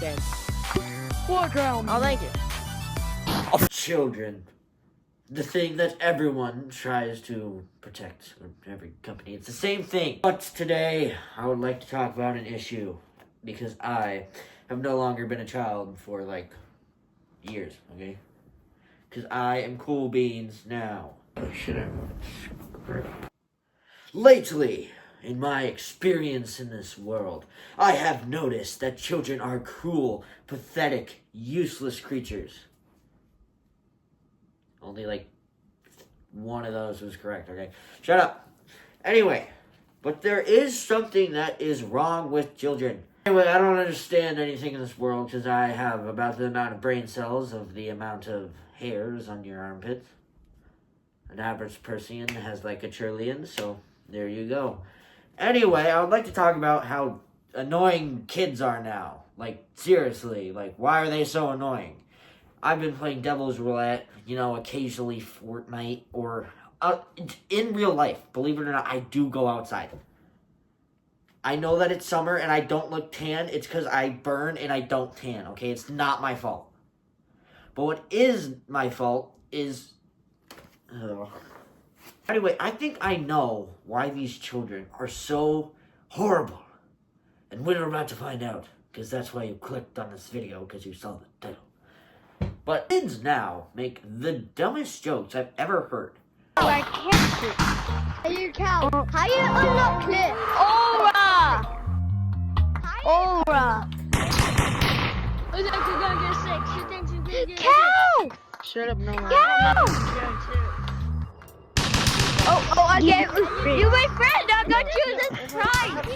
understand. Foreground. Oh, thank you. Of children. The thing that everyone tries to protect, or every company. It's the same thing. But today, I would like to talk about an issue. Because I have no longer been a child for, like, years, okay? Because I am cool beans now. Oh, shit, Lately, in my experience in this world, I have noticed that children are cruel, pathetic, useless creatures. Only, like, one of those was correct, okay? Shut up. Anyway, but there is something that is wrong with children. Anyway, I don't understand anything in this world because I have about the amount of brain cells of the amount of hairs on your armpits. An average person has like a trillion, so there you go. Anyway, I would like to talk about how annoying kids are now. Like, seriously, like, why are they so annoying? I've been playing Devil's Roulette, occasionally Fortnite, or in real life, believe it or not, I do go outside. I know that it's summer and I don't look tan. It's because I burn and I don't tan, okay? It's not my fault. But what is my fault is... Anyway, I think I know why these children are so horrible. And we're about to find out. Because that's why you clicked on this video, because you saw the title. But kids now make the dumbest jokes I've ever heard. Oh, I can't. Hey, you cow. How you unlock clip? Aura. Who's actually gonna get sick? She thinks she's gonna get sick. Shut up, no man. Oh, I gave you my friend. I'm gonna choose this prize.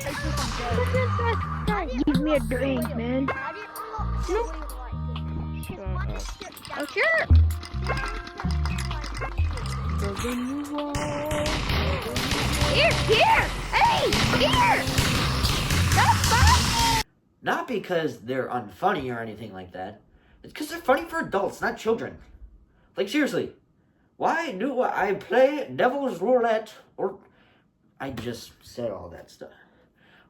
Give me a drink, man. No. Shut Oh, sure. Here. Hey, here. That's fun. Not because they're unfunny or anything like that. It's because they're funny for adults, not children. Like, seriously. Why do I play Devil's Roulette or... I just said all that stuff.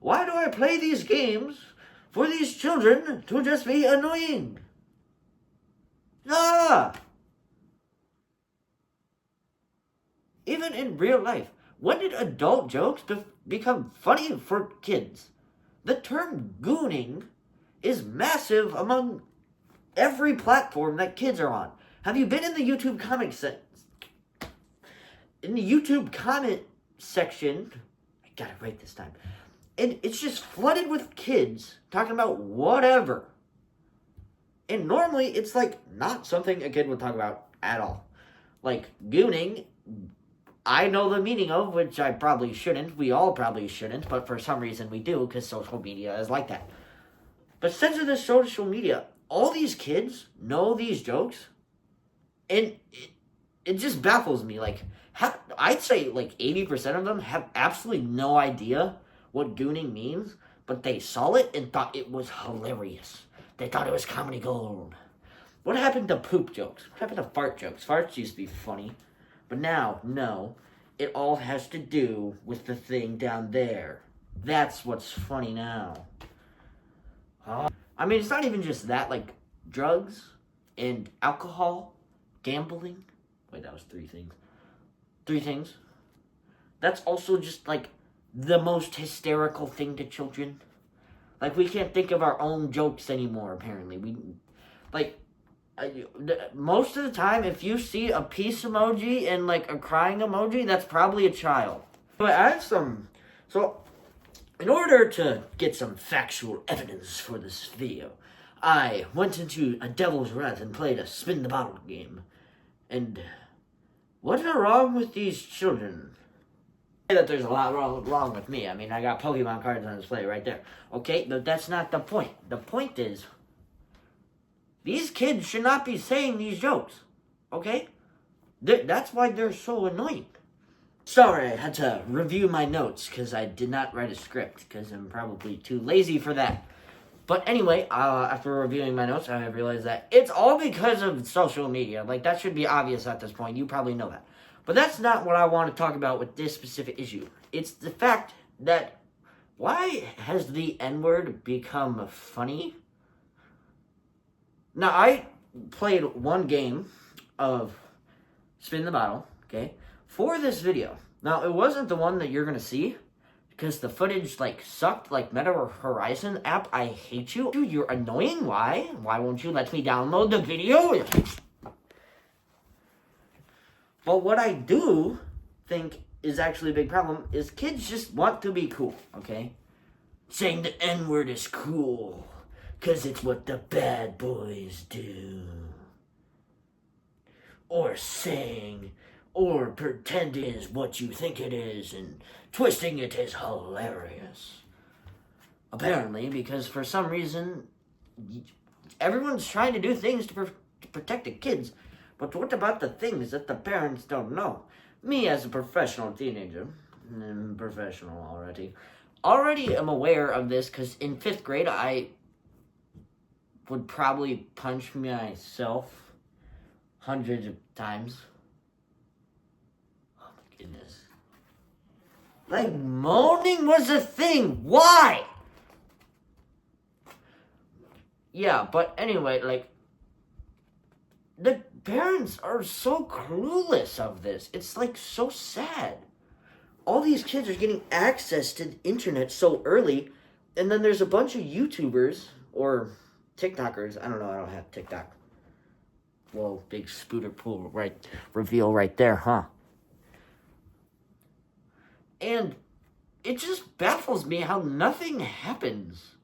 Why do I play these games for these children to just be annoying? Ah! Even in real life, when did adult jokes become funny for kids? The term gooning is massive among every platform that kids are on. Have you been in the YouTube comment section? I got it right this time. And it's just flooded with kids talking about whatever. And normally it's like not something a kid would talk about at all. Like gooning, I know the meaning of, which I probably shouldn't. We all probably shouldn't, but for some reason we do, because social media is like that. But censor this social media. All these kids know these jokes, and it just baffles me. Like, I'd say like 80% of them have absolutely no idea what gooning means, but they saw it and thought it was hilarious. They thought it was comedy gold. What happened to poop jokes? What happened to fart jokes? Farts used to be funny. But now, no, it all has to do with the thing down there. That's what's funny now. I mean, it's not even just that, like, drugs and alcohol, gambling. Wait, that was 3 things. 3 things. That's also just, like, the most hysterical thing to children. Like, we can't think of our own jokes anymore, apparently. Most of the time, if you see a peace emoji and, like, a crying emoji, that's probably a child. But I have some... So, in order to get some factual evidence for this video, I went into a Devil's Roulette and played a spin the bottle game. And what's wrong with these children? That there's a lot wrong with me. I mean, I got Pokemon cards on display right there. Okay, but that's not the point. The point is... These kids should not be saying these jokes, okay? That's why they're so annoying. Sorry, I had to review my notes because I did not write a script because I'm probably too lazy for that. But anyway, after reviewing my notes, I realized that it's all because of social media. Like, that should be obvious at this point. You probably know that. But that's not what I want to talk about with this specific issue. It's the fact that why has the N-word become funny? Now, I played one game of Spin the Bottle, okay, for this video. Now, it wasn't the one that you're going to see, because the footage, like, sucked, like Meta Horizon app. I hate you. Dude, you're annoying. Why? Why won't you let me download the video? But what I do think is actually a big problem is kids just want to be cool, okay? Saying the N-word is cool, because it's what the bad boys do. Or saying, or pretending is what you think it is, and twisting it is hilarious. Apparently, because for some reason, everyone's trying to do things to protect the kids, but what about the things that the parents don't know? Me, as a professional teenager, professional already am aware of this, because in 5th grade, I would probably punch myself hundreds of times. Oh my goodness. Like, moaning was a thing. Why? Yeah, but anyway, like, the parents are so clueless of this. It's, like, so sad. All these kids are getting access to the internet so early, and then there's a bunch of YouTubers, or TikTokers. I don't know, I don't have TikTok. Whoa, big spooter pool reveal right there, huh? And it just baffles me how nothing happens.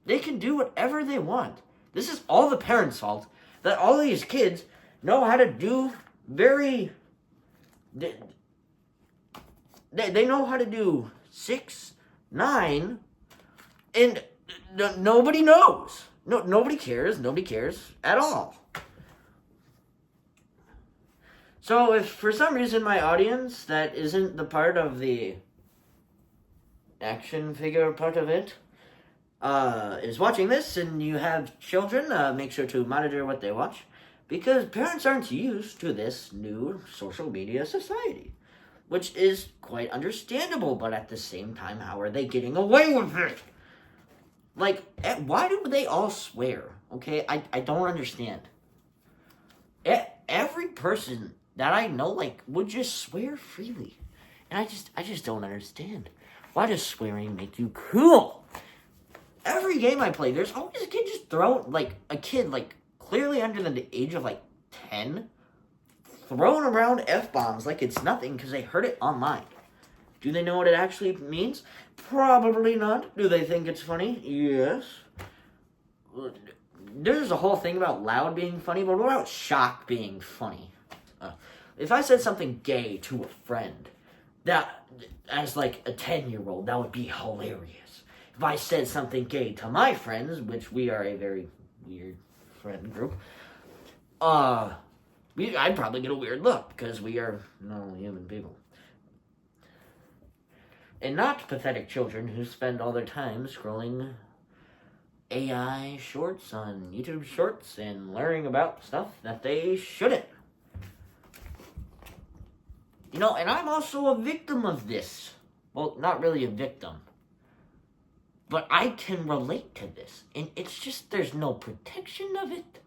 They can do whatever they want. This is all the parents' fault, that all these kids know how to do very... They know how to do 6, 9, and nobody knows. Nobody cares. Nobody cares at all. So if for some reason my audience that isn't the part of the action figure part of it is watching this and you have children, make sure to monitor what they watch, because parents aren't used to this new social media society, which is quite understandable, but at the same time, how are they getting away with it? Like, why do they all swear? Okay, I don't understand. Every person that I know, like, would just swear freely. And I just don't understand. Why does swearing make you cool? Every game I play, there's always a kid just throwing, like, a kid, like, clearly under the age of, like, 10, throwing around F-bombs like it's nothing because they heard it online. Do they know what it actually means? Probably not. Do they think it's funny? Yes. There's a whole thing about loud being funny, but what about shock being funny? If I said something gay to a friend, that, as like a 10-year-old, that would be hilarious. If I said something gay to my friends, which we are a very weird friend group, I'd probably get a weird look, because we are normal human people. And not pathetic children who spend all their time scrolling AI shorts on YouTube Shorts and learning about stuff that they shouldn't. You know, and I'm also a victim of this. Well, not really a victim. But I can relate to this. And it's just, there's no protection of it.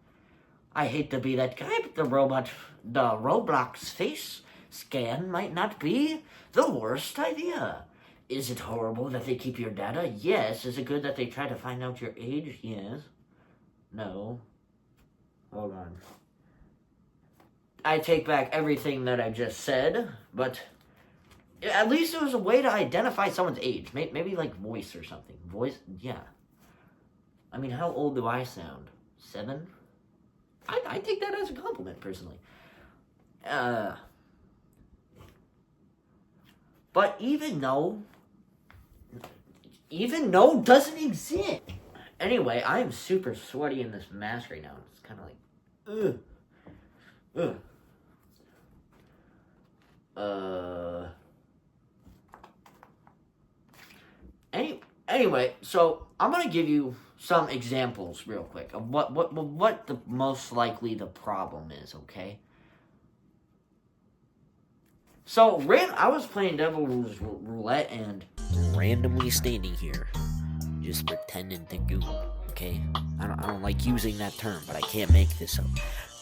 I hate to be that guy, but the Roblox face scan might not be the worst idea. Is it horrible that they keep your data? Yes. Is it good that they try to find out your age? Yes. No. Hold on. I take back everything that I just said, but at least it was a way to identify someone's age. Maybe like voice or something. Voice, yeah. I mean, how old do I sound? 7? I take that as a compliment, personally. But even though doesn't exist. Anyway, I am super sweaty in this mask right now. It's kind of like, ugh. Anyway, so I'm gonna give you some examples real quick of what the most likely the problem is, okay? So, I was playing Devil's Roulette and randomly standing here, just pretending to goof. okay? I don't like using that term, but I can't make this up.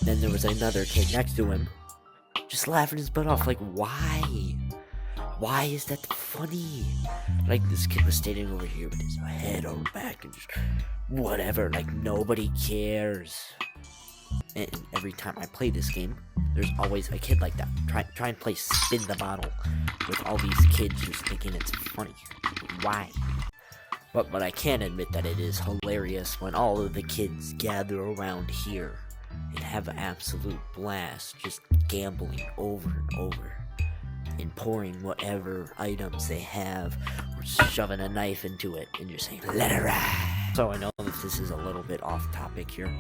Then there was another kid next to him, just laughing his butt off, like, why? Why is that funny? Like, this kid was standing over here with his head on back and just, whatever, like, nobody cares. And every time I play this game, there's always a kid like that. Try and play spin the bottle with all these kids just thinking it's funny. Why? But I can admit that it is hilarious when all of the kids gather around here and have an absolute blast, just gambling over and over, and pouring whatever items they have, or shoving a knife into it, and just saying, let it ride. So I know that this is a little bit off topic here,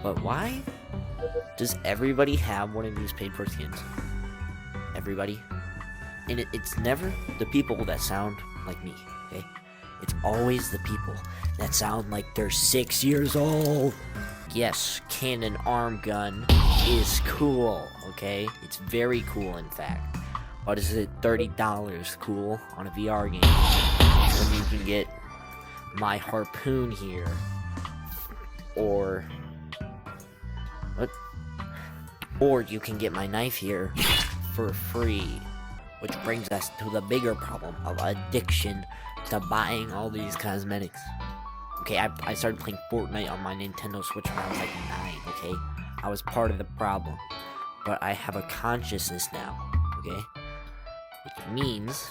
but why does everybody have one of these paid-for skins? Everybody? And it's never the people that sound like me, okay? It's always the people that sound like they're 6 years old. Yes, cannon arm gun is cool, okay? It's very cool, in fact. But is it $30 cool on a VR game when you can get my harpoon here? Or... what? Or you can get my knife here for free. Which brings us to the bigger problem of addiction to buying all these cosmetics. Okay, I started playing Fortnite on my Nintendo Switch when I was like 9, okay? I was part of the problem. But I have a consciousness now, okay? Which means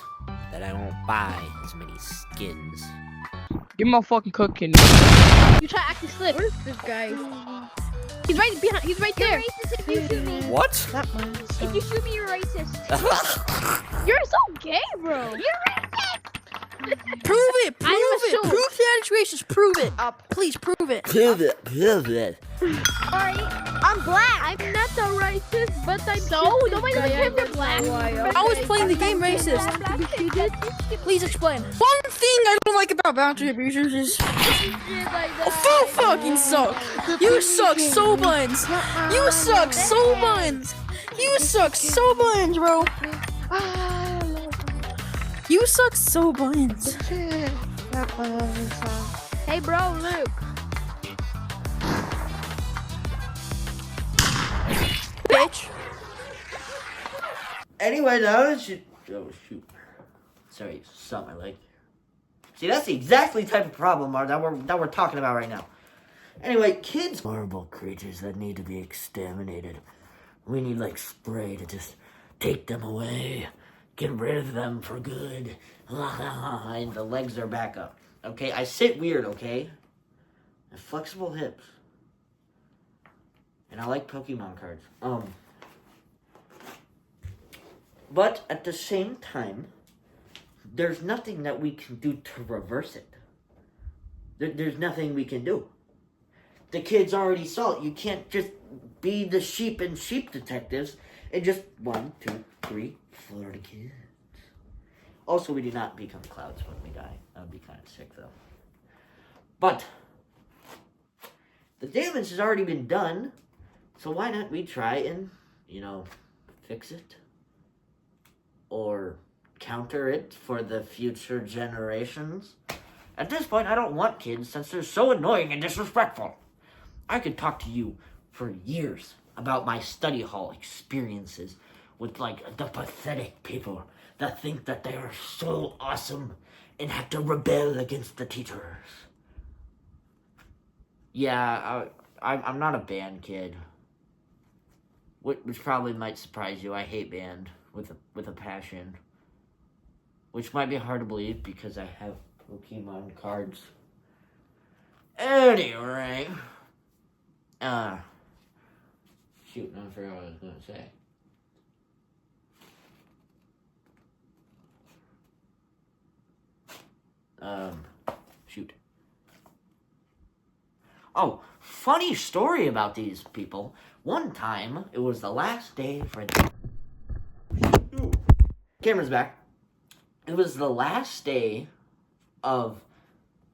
that I won't buy as many skins. Give my fucking cooking. You try acting slick. Where's this guy? He's right behind. He's right there. Racist if you shoot me. What? Not mine. If you shoot me, you're racist. You're so gay, bro. You're racist. Prove it! Prove it! assume. Prove that it's racist! Prove it! Up. Please prove it! Prove it, prove it. Alright, I'm black. I'm not a racist, but I'm So? Nobody guy. doesn't care if you're black. I was playing the game racist. Please explain. One thing I don't like about bounty abusers is you fucking suck. You suck so buns. You suck so buns. You suck so buns, bro. You suck so buns. Hey, bro, Luke. Bitch. Anyway, now that you... oh, shoot. Sorry, something I like. See, that's the exactly type of problem that we're talking about right now. Anyway, kids... horrible creatures that need to be exterminated. We need, like, spray to just take them away. Get rid of them for good. And the legs are back up. Okay, I sit weird, okay? I have flexible hips. And I like Pokemon cards. But at the same time, there's nothing that we can do to reverse it. There's nothing we can do. The kids already saw it. You can't just be the sheep and sheep detectives and just 1, 2, 3, Florida kids. Also, we do not become clouds when we die. That would be kind of sick, though. But the damage has already been done, so why not we try and, fix it? Or counter it for the future generations? At this point, I don't want kids since they're so annoying and disrespectful. I could talk to you for years about my study hall experiences with, the pathetic people that think that they are so awesome and have to rebel against the teachers. Yeah, I'm not a band kid. Which probably might surprise you. I hate band with a passion. Which might be hard to believe because I have Pokemon cards. Anyway. Shoot, I forgot what I was going to say. Shoot. Oh, funny story about these people. One time, it was the last day for... Camera's back. It was the last day of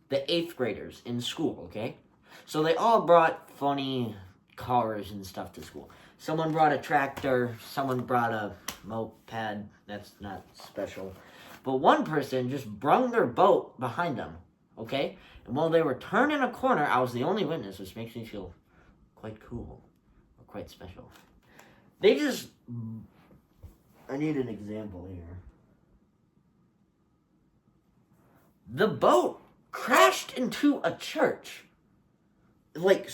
the 8th graders in school, okay? So they all brought funny cars and stuff to school. Someone brought a tractor, someone brought a moped. That's not special. But one person just brung their boat behind them, okay? And while they were turning a corner, I was the only witness, which makes me feel quite cool or quite special. They just... I need an example here. The boat crashed into a church. Like,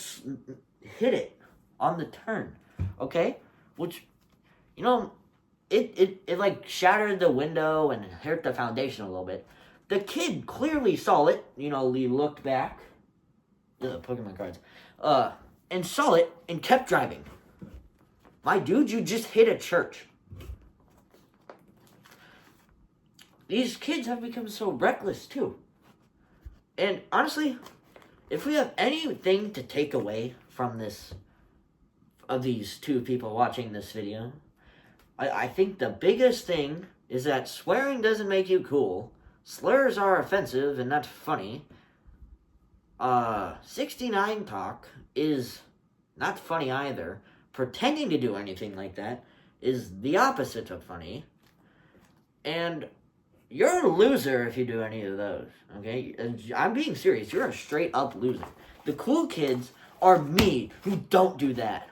hit it on the turn, okay? Which, you know, it like shattered the window and hurt the foundation a little bit. The kid clearly saw it. You know, he looked back. Pokemon cards. And saw it and kept driving. My dude, you just hit a church. These kids have become so reckless, too. And honestly, if we have anything to take away from this, of these two people watching this video, I think the biggest thing is that swearing doesn't make you cool. Slurs are offensive and not funny. 69 talk is not funny either. Pretending to do anything like that is the opposite of funny. And you're a loser if you do any of those, okay? I'm being serious. You're a straight up loser. The cool kids are me, who don't do that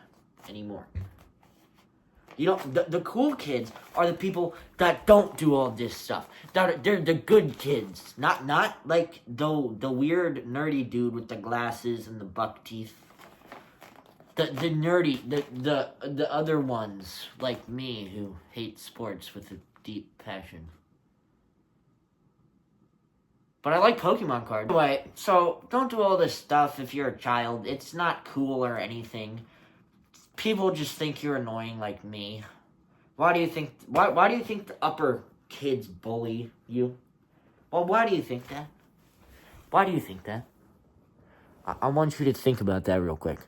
anymore. You know, the cool kids are the people that don't do all this stuff. They're the good kids. Not like the weird nerdy dude with the glasses and the buck teeth. The nerdy, the other ones, like me, who hate sports with a deep passion. But I like Pokemon cards. Anyway, so don't do all this stuff if you're a child. It's not cool or anything. People just think you're annoying like me. Why do you think the upper kids bully you? Well, why do you think that? Why do you think that? I want you to think about that real quick.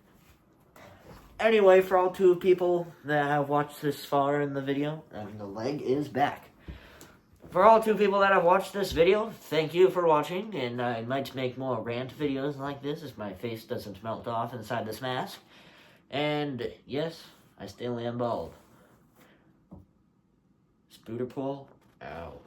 Anyway, for all two people that have watched this far in the video, and the leg is back. For all two people that have watched this video, thank you for watching, and I might make more rant videos like this if my face doesn't melt off inside this mask. And yes, I still am bald. Spooderpool out.